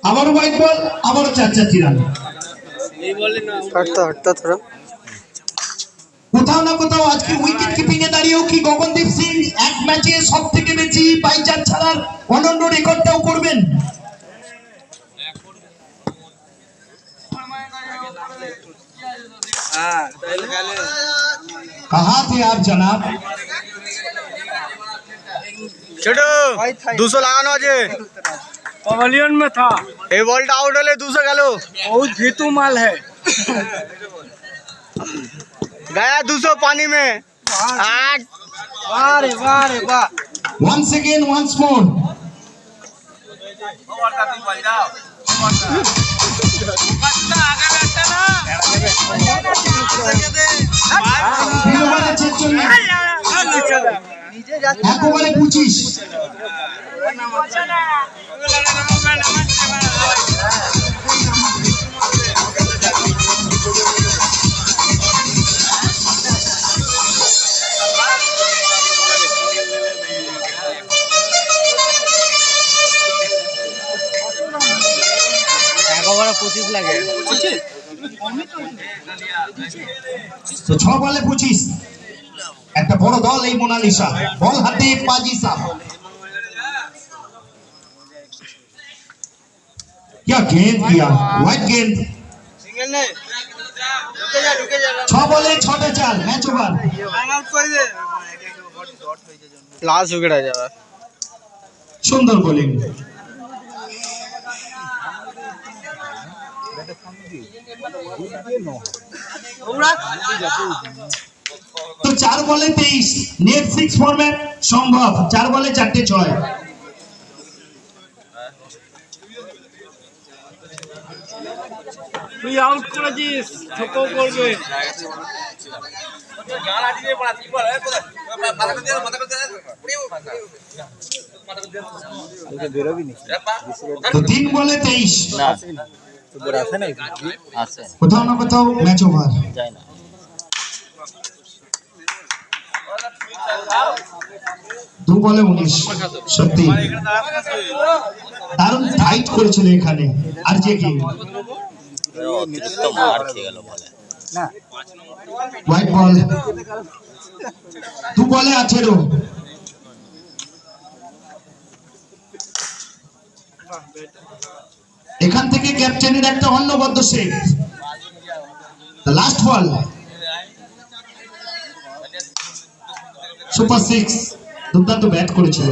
আবারও white ball, আবারও 4-4 run. কোথাও না কোথাও আজকে উইকেট কিপিং এ দাঁড়িয়েও কি গগনদীপ সিং এক ম্যাচে সব থেকে বেশি 22 রান ছাড়ার অনন্য রেকর্ডটাও করবেন? कहा थे आप जनाब? छोटू 200 लगानो আছে पवेलियन में था। এই বলটা আউট হলে 200 গেল। बहुत भीतू माल है। गया 200 पानी में। आठ वाह रे वाह रे वाह। Once again, once more. একেবারে 25। একেবারে 25 লাগে। তো 6 বলে 25। একটা বড় দল এই মোনালিসা, বল হাতে পাজি সাহ। क्या गेंद किया, व्हाइट गेंद। सिंगल ने ढुके जा 6 বলে 6টা 4, ম্যাচ ওভার। আউট করে দে লাস্ট উইকেট হয়ে যাবে। সুন্দর বোলিং। তো 4 বলে 23, নেট 6 ফরম্যাট সম্ভব। 4 বলে 4টে 6। তুই আউট করে দিস, ছোট করবে। তো 3 বলে 23, কোথাও না কোথাও ম্যাচ ওভার। 2 বলে 19, সত্যি দারুণ ফাইট করেছিল এখানে। আর যে কি হোয়াইট বল, 2 বলে 18। এখান থেকে ক্যাপ্টেনের একটা অন্নবদ্য সেভ। লাস্ট বল, সুপার 6। দুর্দান্ত ব্যাট করেছিল।